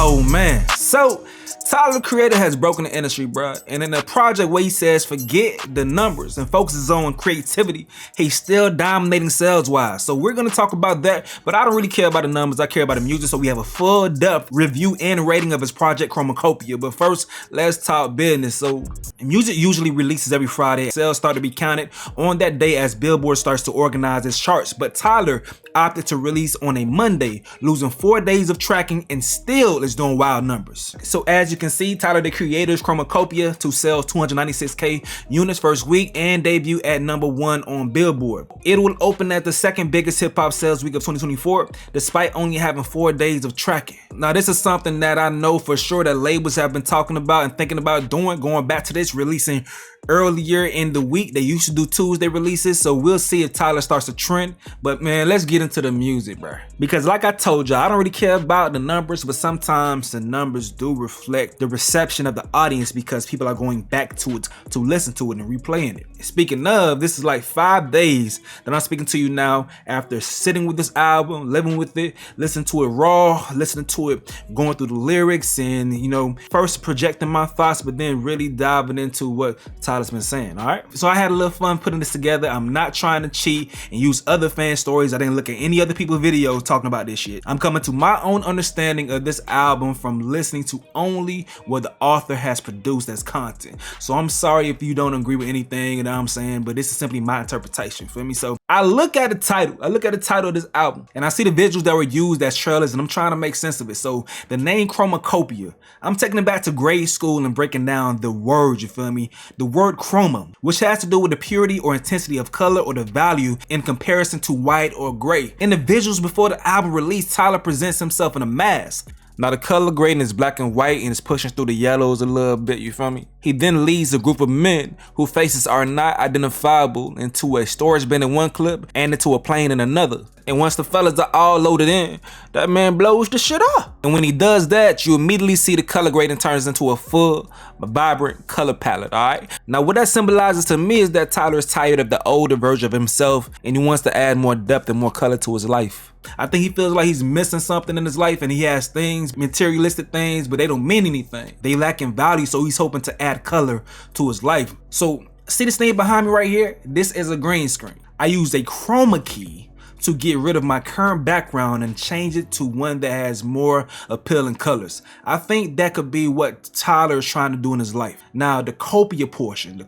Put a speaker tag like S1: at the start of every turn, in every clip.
S1: Oh man, so Tyler the Creator has broken the industry, bruh. And in a project where he says forget the numbers and focuses on creativity, he's still dominating sales-wise. So we're gonna talk about that, but I don't really care about the numbers, I care about the music. So we have a full depth review and rating of his project Chromakopia. But first, let's talk business. So music usually releases every Friday. Sales start to be counted on that day as Billboard starts to organize its charts. But Tyler opted to release on a Monday, losing 4 days of tracking and still is doing wild numbers. So as you can see, Tyler the Creator's Chromakopia to sell 296K units first week and debut at #1 on Billboard. It will open at the second biggest hip hop sales week of 2024, despite only having 4 days of tracking. Now this is something that I know for sure that labels have been talking about and thinking about doing, going back to this, releasing earlier in the week. They used to do Tuesday releases, so we'll see if Tyler starts a trend. But man, let's get into the music, bro. Because like I told you, I don't really care about the numbers, but sometimes the numbers do reflect the reception of the audience because people are going back to it to listen to it and replaying it. Speaking of, this is like 5 days that I'm speaking to you now after sitting with this album, living with it, listening to it raw, listening to it, going through the lyrics and, you know, first projecting my thoughts, but then really diving into what Tyler's been saying. All right, so I had a little fun putting this together. I'm not trying to cheat and use other fan stories. I didn't look at any other people's videos talking about this shit. I'm coming to my own understanding of this album from listening to only what the author has produced as content. So I'm sorry if you don't agree with anything, you know what I'm saying, but this is simply my interpretation, feel me? So I look at the title of this album and I see the visuals that were used as trailers and I'm trying to make sense of it. So the name Chromakopia, I'm taking it back to grade school and breaking down the words, you feel me? The word chroma, which has to do with the purity or intensity of color or the value in comparison to white or gray. In the visuals before the album release, Tyler presents himself in a mask. Now the color grading is black and white and is pushing through the yellows a little bit, you feel me? He then leads a group of men whose faces are not identifiable into a storage bin in one clip and into a plane in another. And once the fellas are all loaded in, that man blows the shit up. And when he does that, you immediately see the color grading turns into a full, vibrant color palette, all right? Now what that symbolizes to me is that Tyler is tired of the older version of himself and he wants to add more depth and more color to his life. I think he feels like he's missing something in his life and he has things, materialistic things, but they don't mean anything. They lack in value, so he's hoping to add color to his life. So see this thing behind me right here? This is a green screen. I used a chroma key to get rid of my current background and change it to one that has more appealing colors. I think that could be what Tyler is trying to do in his life. Now the copia portion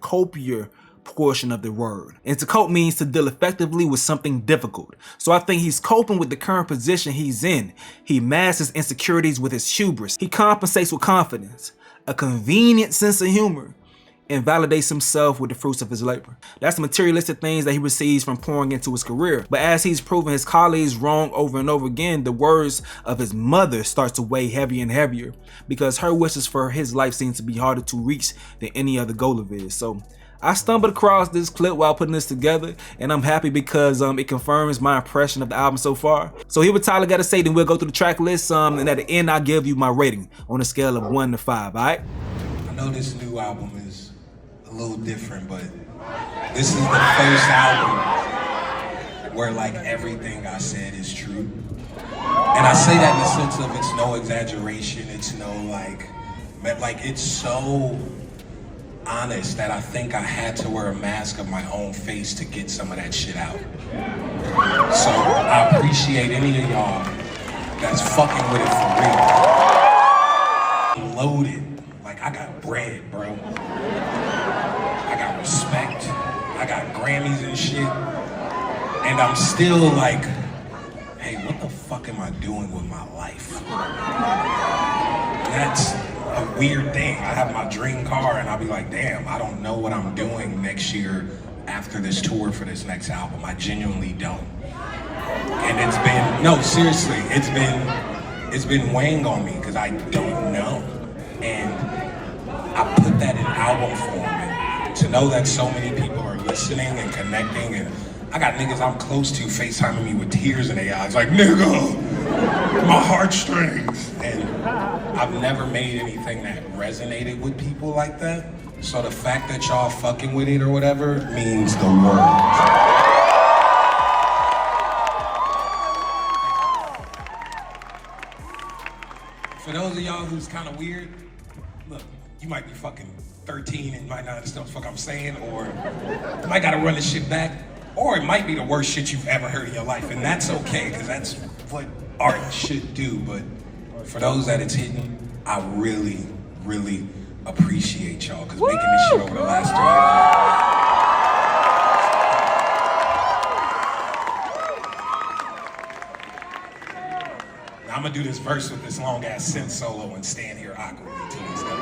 S1: of the word. And to cope means to deal effectively with something difficult. So I think he's coping with the current position he's in. He masks his insecurities with his hubris. He compensates with confidence, a convenient sense of humor, and validates himself with the fruits of his labor. That's the materialistic things that he receives from pouring into his career. But as he's proven his colleagues wrong over and over again, the words of his mother start to weigh heavier and heavier because her wishes for his life seem to be harder to reach than any other goal of his. So I stumbled across this clip while putting this together and I'm happy because it confirms my impression of the album so far. So here what Tyler got to say, then we'll go through the track list and at the end I'll give you my rating on a scale of 1 to 5, all right?
S2: I know this new album is a little different, but this is the first album where like everything I said is true. And I say that in the sense of it's no exaggeration, it's no like it's so honest that I think I had to wear a mask of my own face to get some of that shit out. So I appreciate any of y'all that's fucking with it for real. Loaded, like I got bread, bro. I got respect, I got Grammys and shit. And I'm still like, hey, what the fuck am I doing with my life? That's a weird thing. I have my dream car and I'll be like, damn, I don't know what I'm doing next year after this tour for this next album. I genuinely don't. And it's been, no, seriously, it's been weighing on me because I don't know. And I put that in album form. And to know that so many people are listening and connecting, and I got niggas I'm close to FaceTiming me with tears in their eyes, like, nigga, my heartstrings. And I've never made anything that resonated with people like that. So the fact that y'all fucking with it or whatever means the world. For those of y'all who's kind of weird, look, you might be fucking 13 and might not understand what the fuck I'm saying, or you might gotta run this shit back, or it might be the worst shit you've ever heard in your life, and that's okay, because that's what art should do. But for those that it's hitting, I really, really appreciate y'all, because making this shit over the last 3 years. Now I'm gonna do this verse with this long ass synth solo and stand here awkwardly till it's done.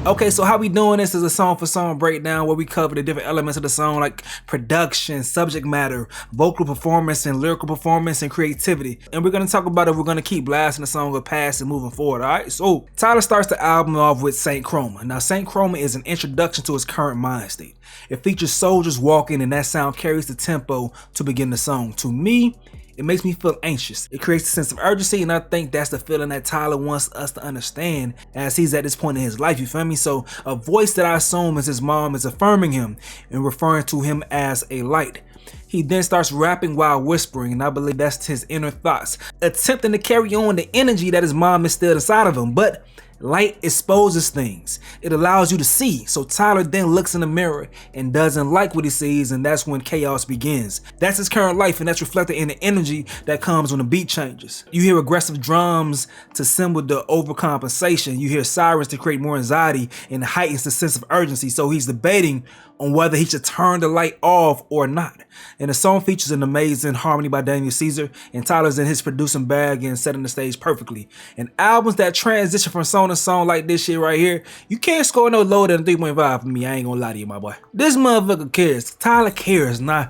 S1: Okay, so how we doing this is a song for song breakdown where we cover the different elements of the song like production, subject matter, vocal performance, and lyrical performance and creativity. And we're gonna talk about it. We're gonna keep blasting the song with past and moving forward, alright? So Tyler starts the album off with Saint Chroma. Now Saint Chroma is an introduction to his current mind state. It features soldiers walking and that sound carries the tempo to begin the song. To me, it makes me feel anxious. It creates a sense of urgency, and I think that's the feeling that Tyler wants us to understand as he's at this point in his life, you feel me? So a voice that I assume is his mom is affirming him and referring to him as a light. He then starts rapping while whispering, and I believe that's his inner thoughts, attempting to carry on the energy that his mom instilled inside of him. But light exposes things. It allows you to see. So Tyler then looks in the mirror and doesn't like what he sees, and that's when chaos begins. That's his current life, and that's reflected in the energy that comes when the beat changes. You hear aggressive drums to symbol the overcompensation. You hear sirens to create more anxiety and heightens the sense of urgency. So he's debating on whether he should turn the light off or not. And the song features an amazing harmony by Daniel Caesar, and Tyler's in his producing bag and setting the stage perfectly. And albums that transition from song to song like this shit right here, you can't score no lower than 3.5 for me. I ain't gonna lie to you, my boy. This motherfucker cares. Tyler cares, and I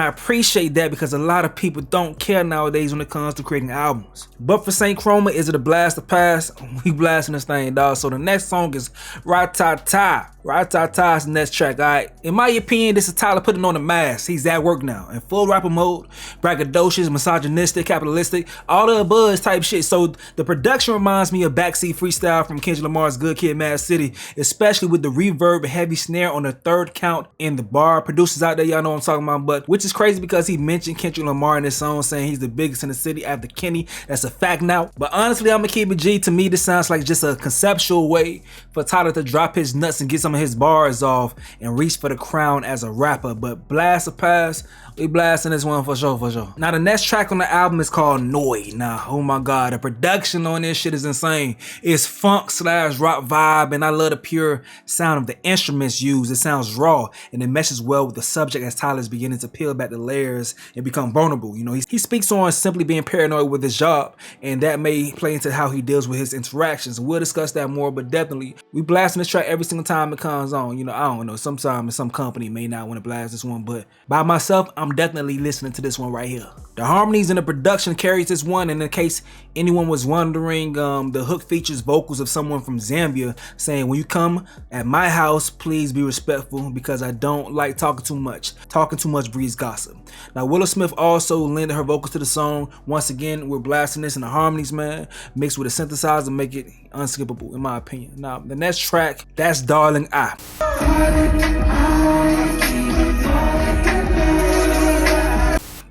S1: appreciate that, because a lot of people don't care nowadays when it comes to creating albums. But for Saint Chroma, is it a blast to pass? We blasting this thing, dog. So the next song is Ra-Ta-Ta. Ra-Ta-Ta is the next track, alright? In my opinion, this is Tyler putting on a mask. He's at work now, in full rapper mode, braggadocious, misogynistic, capitalistic, all the buzz type shit. So the production reminds me of Backseat Freestyle from Kendrick Lamar's Good Kid, Mad City, especially with the reverb heavy snare on the third count in the bar. Producers out there, y'all know what I'm talking about, but which is crazy because he mentioned Kendrick Lamar in this song, saying he's the biggest in the city after Kenny. That's a fact now. But honestly, I'm gonna keep it G. To me, this sounds like just a conceptual way for Tyler to drop his nuts and get some of his bars off and reach for the crown as a rapper. But blast or pass, we blasting this one for sure, for sure. Now the next track on the album is called Noi. Now, oh my god, the production on this shit is insane. It's funk / rock vibe, and I love the pure sound of the instruments used. It sounds raw, and it meshes well with the subject as Tyler's beginning to peel back the layers and become vulnerable. You know, he speaks on simply being paranoid with his job, and that may play into how he deals with his interactions. We'll discuss that more, but definitely we blasting this track every single time it comes on. You know, I don't know, sometimes some company may not want to blast this one, but by myself, I'm definitely listening to this one right here. The harmonies and the production carries this one, and in case anyone was wondering, the hook features vocals of someone from Zambia saying, "When you come at my house, please be respectful because I don't like talking too much. Talking too much breeds gossip." Now Willow Smith also lended her vocals to the song. Once again, we're blasting this, and the harmonies, man, mixed with a synthesizer make it unskippable in my opinion. Now the next track, that's Darling I.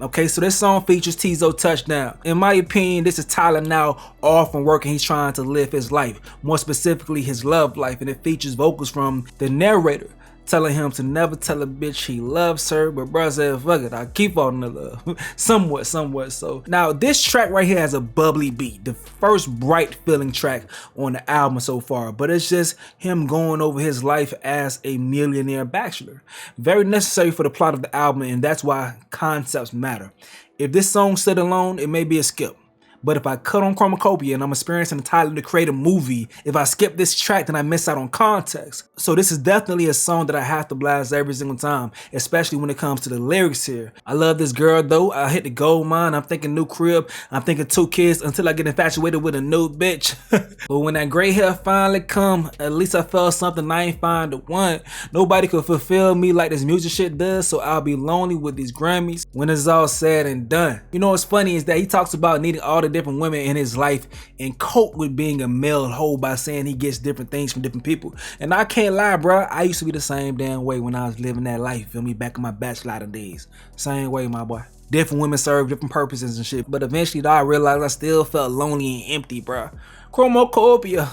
S1: Okay, so this song features Tizo Touchdown. In my opinion, this is Tyler now off from work and he's trying to live his life, more specifically his love life, and it features vocals from the narrator telling him to never tell a bitch he loves her, but bruh said, fuck it, I keep falling in love. somewhat. So now this track right here has a bubbly beat, the first bright feeling track on the album so far, but it's just him going over his life as a millionaire bachelor. Very necessary for the plot of the album, and that's why concepts matter. If this song stood alone, it may be a skip. But if I cut on Chromakopia and I'm experiencing Tyler to create a movie, if I skip this track, then I miss out on context. So this is definitely a song that I have to blast every single time, especially when it comes to the lyrics here. I love this girl though. I hit the gold mine. I'm thinking new crib. I'm thinking 2 kids until I get infatuated with a new bitch. But when that gray hair finally come, at least I felt something I ain't find the one. Nobody could fulfill me like this music shit does, so I'll be lonely with these Grammys when it's all said and done. You know what's funny is that he talks about needing all the different women in his life and cope with being a male hoe by saying he gets different things from different people. And I can't lie, bro, I used to be the same damn way when I was living that life, feel me, back in my bachelor days. Same way, my boy. different women serve different purposes and shit. But eventually though, I realized I still felt lonely and empty, bruh. Chromakopia.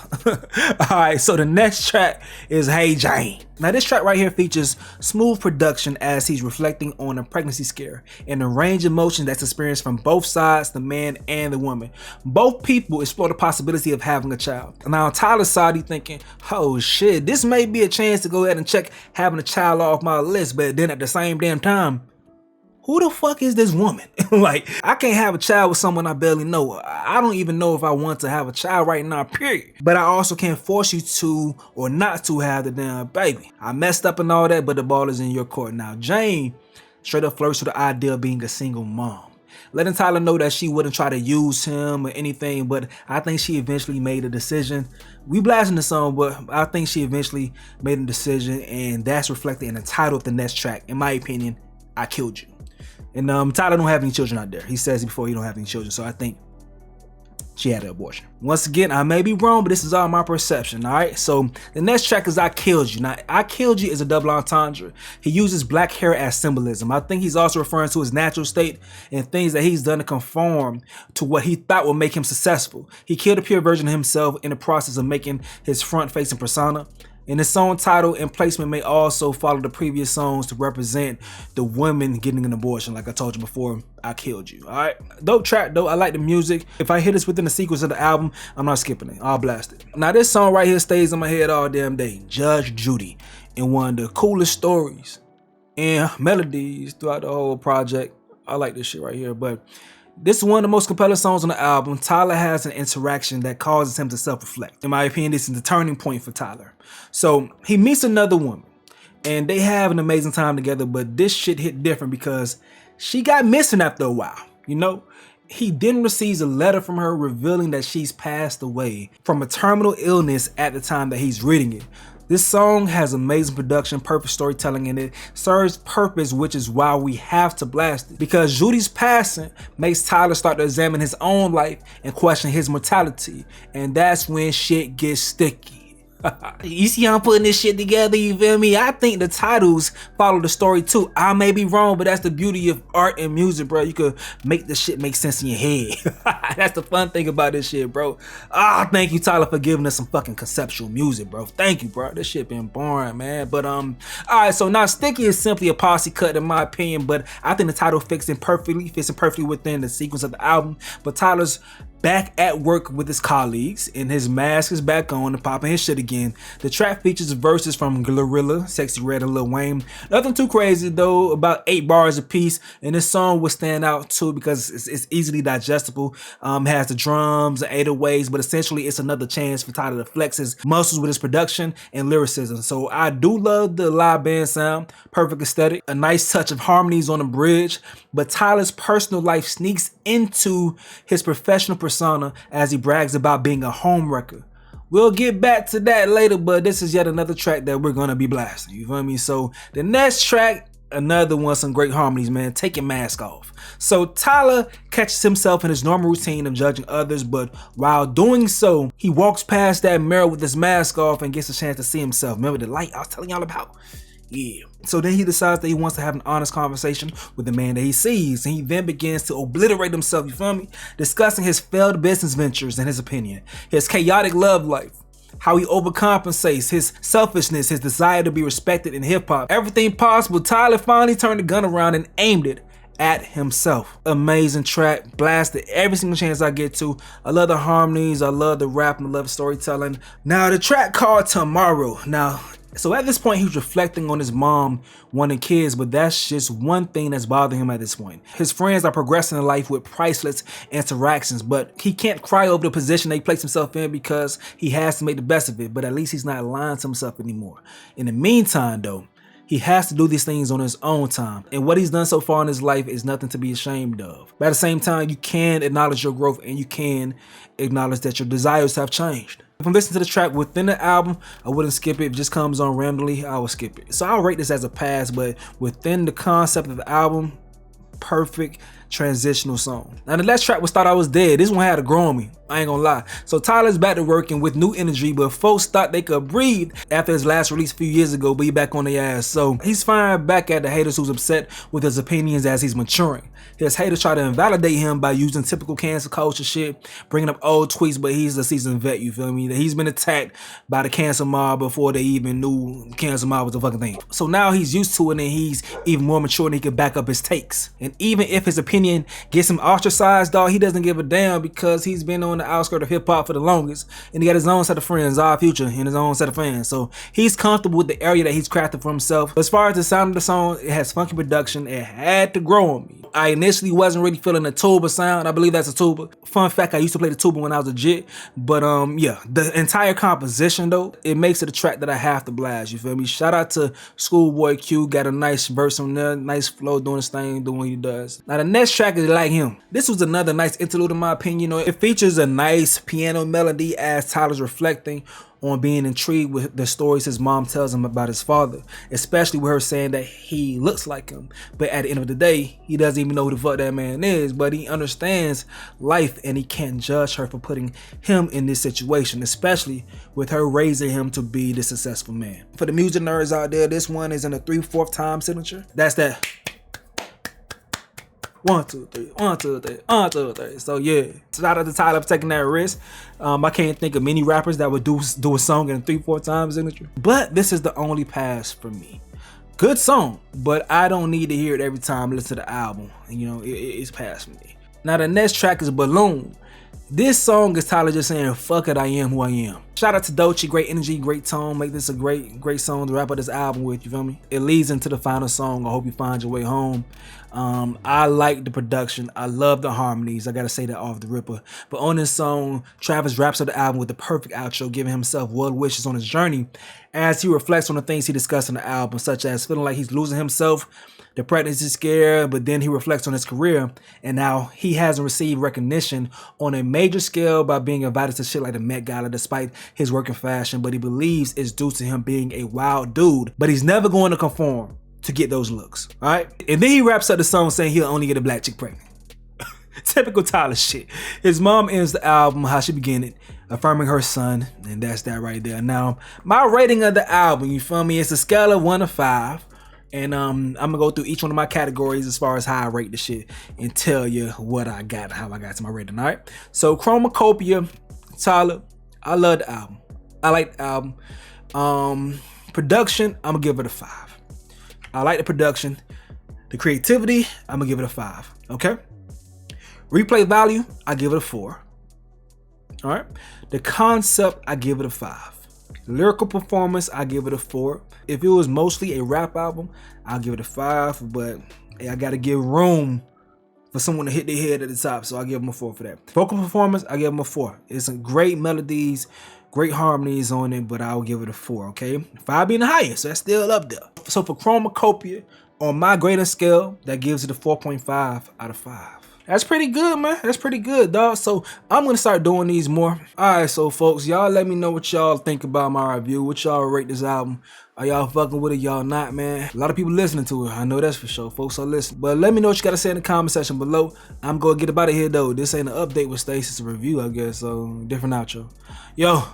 S1: Alright, so the next track is Hey Jane. Now this track right here features smooth production as he's reflecting on a pregnancy scare and the range of emotion that's experienced from both sides, the man and the woman. Both people explore the possibility of having a child. Now on Tyler's side, he's thinking, oh shit, this may be a chance to go ahead and check having a child off my list, but then at the same damn time, who the fuck is this woman? Like, I can't have a child with someone I barely know. I don't even know if I want to have a child right now, period. But I also can't force you to or not to have the damn baby. I messed up and all that, but the ball is in your court. Now, Jane straight up flirts with the idea of being a single mom, letting Tyler know that she wouldn't try to use him or anything, but I think she eventually made a decision. We blasting the song, but I think she eventually made a decision, and that's reflected in the title of the next track. In my opinion, I Killed You. And Tyler don't have any children out there. He says before he don't have any children, so I think she had an abortion. Once again, I may be wrong, but this is all my perception, all right? So the next track is I Killed You. Now, I Killed You is a double entendre. He uses black hair as symbolism. I think he's also referring to his natural state and things that he's done to conform to what he thought would make him successful. He killed a pure version of himself in the process of making his front-facing persona. And the song title and placement may also follow the previous songs to represent the women getting an abortion. Like I told you before, I Killed You. Alright, dope track though. I like the music. If I hear this within the sequence of the album, I'm not skipping it. I'll blast it. Now this song right here stays in my head all damn day. Judge Judy. And one of the coolest stories and melodies throughout the whole project. I like this shit right here. But this is one of the most compelling songs on the album. Tyler has an interaction that causes him to self-reflect. In my opinion, this is the turning point for Tyler. So he meets another woman and they have an amazing time together, but this shit hit different because she got missing after a while, you know? He then receives a letter from her revealing that she's passed away from a terminal illness at the time that he's reading it. This song has amazing production, perfect storytelling, and it serves purpose, which is why we have to blast it. Because Judy's passing makes Tyler start to examine his own life and question his mortality. And that's when shit gets sticky. You see how I'm putting this shit together, you feel me? I think the titles follow the story too. I may be wrong, but that's the beauty of art and music, bro. You could make the shit make sense in your head. That's the fun thing about this shit, bro. Thank you, Tyler, for giving us some fucking conceptual music, bro. Thank you, bro. This shit been boring, man. But alright, so now Sticky is simply a posse cut in my opinion, but I think the title fits in perfectly within the sequence of the album. But Tyler's back at work with his colleagues and his mask is back on and popping his shit again. The track features verses from Glorilla, Sexy Red, and Lil Wayne. Nothing too crazy though, about 8 bars a piece, and this song will stand out too because it's easily digestible. Has the drums and 808s, but essentially it's another chance for Tyler to flex his muscles with his production and lyricism. So I do love the live band sound, perfect aesthetic, a nice touch of harmonies on the bridge, but Tyler's personal life sneaks into his professional persona as he brags about being a homewrecker. We'll get back to that later, but this is yet another track that we're gonna be blasting, you feel me? So the next track, another one, some great harmonies, man. Take your mask off. So Tyler catches himself in his normal routine of judging others, but while doing so, he walks past that mirror with his mask off and gets a chance to see himself. Remember the light I was telling y'all about? Yeah. So then he decides that he wants to have an honest conversation with the man that he sees, and he then begins to obliterate himself, you feel me? Discussing his failed business ventures and his opinion, his chaotic love life, how he overcompensates, his selfishness, his desire to be respected in hip-hop. Everything possible, Tyler finally turned the gun around and aimed it at himself. Amazing track, blasted every single chance I get to. I love the harmonies, I love the rap, and I love the storytelling. Now the track called Tomorrow. So at this point, he's reflecting on his mom wanting kids, but that's just one thing that's bothering him at this point. His friends are progressing in life with priceless interactions, but he can't cry over the position they placed himself in because he has to make the best of it, but at least he's not lying to himself anymore. In the meantime, though, he has to do these things on his own time, and what he's done so far in his life is nothing to be ashamed of. But at the same time, you can acknowledge your growth and you can acknowledge that your desires have changed. If I'm listening to the track within the album, I wouldn't skip it. If it just comes on randomly, I would skip it. So I'll rate this as a pass, but within the concept of the album, perfect transitional song. Now the last track was Thought I Was Dead. This one had to grow on me. I ain't gonna lie. So Tyler's back to working with new energy, but folks thought they could breathe after his last release a few years ago, but he back on their ass. So he's firing back at the haters who's upset with his opinions as he's maturing. His haters try to invalidate him by using typical cancel culture shit, bringing up old tweets, but he's a seasoned vet, you feel me? He's been attacked by the cancel mob before they even knew cancel mob was a fucking thing. So now he's used to it and he's even more mature and he can back up his takes. And even if his opinion gets him ostracized, dog, he doesn't give a damn because he's been on the outskirts of hip hop for the longest and he got his own set of friends, our future, and his own set of fans. So he's comfortable with the area that he's crafted for himself. As far as the sound of the song, it has funky production. It had to grow on me. I initially wasn't really feeling the tuba sound. I believe that's a tuba. Fun fact, I used to play the tuba when I was a jit. But yeah, the entire composition though, it makes it a track that I have to blast, you feel me? Shout out to Schoolboy Q, got a nice verse on there, nice flow, doing his thing, doing what he does. Now the next track is Like Him. This was another nice interlude in my opinion. You know, it features a nice piano melody as Tyler's reflecting on being intrigued with the stories his mom tells him about his father, especially with her saying that he looks like him. But at the end of the day, he doesn't even know who the fuck that man is, but he understands life and he can't judge her for putting him in this situation, especially with her raising him to be the successful man. For the music nerds out there, this one is in a 3/4 time signature. That's that 1, 2, 3, 1, 2, 3, 1, 2, 3. So yeah, shout out to Tyler for taking that risk. I can't think of many rappers that would do a song in 3/4 time signature. But this is the only pass for me. Good song, but I don't need to hear it every time I listen to the album. You know, it's past for me. Now the next track is Balloon. This song is Tyler just saying, fuck it, I am who I am. Shout out to Doechii, great energy, great tone, make this a great song to wrap up this album with, you feel me? It leads into the final song, I Hope You Find Your Way Home. I like the production, I love the harmonies, I gotta say that off the ripper. But on this song, Travis wraps up the album with the perfect outro, giving himself well wishes on his journey as he reflects on the things he discussed in the album, such as feeling like he's losing himself, the pregnancy scare, but then he reflects on his career and now he hasn't received recognition on a major scale by being invited to shit like the Met Gala despite his work in fashion, but he believes it's due to him being a wild dude, but he's never going to conform to get those looks, all right? And then he wraps up the song saying he'll only get a black chick pregnant. Typical Tyler shit. His mom ends the album how she began it, affirming her son, and that's that right there. Now, my rating of the album, you feel me, it's a scale of 1 to 5. And I'm gonna go through each one of my categories as far as how I rate the shit and tell you what I got and how I got to my rating, all right? So Chromakopia, Tyler, I love the album. I like the album. Production, I'm gonna give it a 5. I like the production. The creativity, I'm gonna give it a 5, okay? Replay value, I give it a 4. All right. The concept, I give it a 5. Lyrical performance, I give it a 4. If it was mostly a rap album, I'll give it a 5, but I gotta give room for someone to hit their head at the top, so I'll give them a 4 for that. Vocal performance, I give them a 4. It's some great melodies, great harmonies on it, but I'll give it a 4, okay? 5 being the highest, so that's still up there. So for Chromakopia, on my grading scale, that gives it a 4.5 out of 5. That's pretty good, man. That's pretty good, dog. So I'm gonna start doing these more. All right, so folks, y'all let me know what y'all think about my review. What y'all rate this album? Are y'all fucking with it? Y'all not, man? A lot of people listening to it. I know that's for sure. Folks are listening. But let me know what you gotta say in the comment section below. I'm gonna get up out of here though. This ain't an update with Stacy. It's a review, I guess. So different outro. Yo.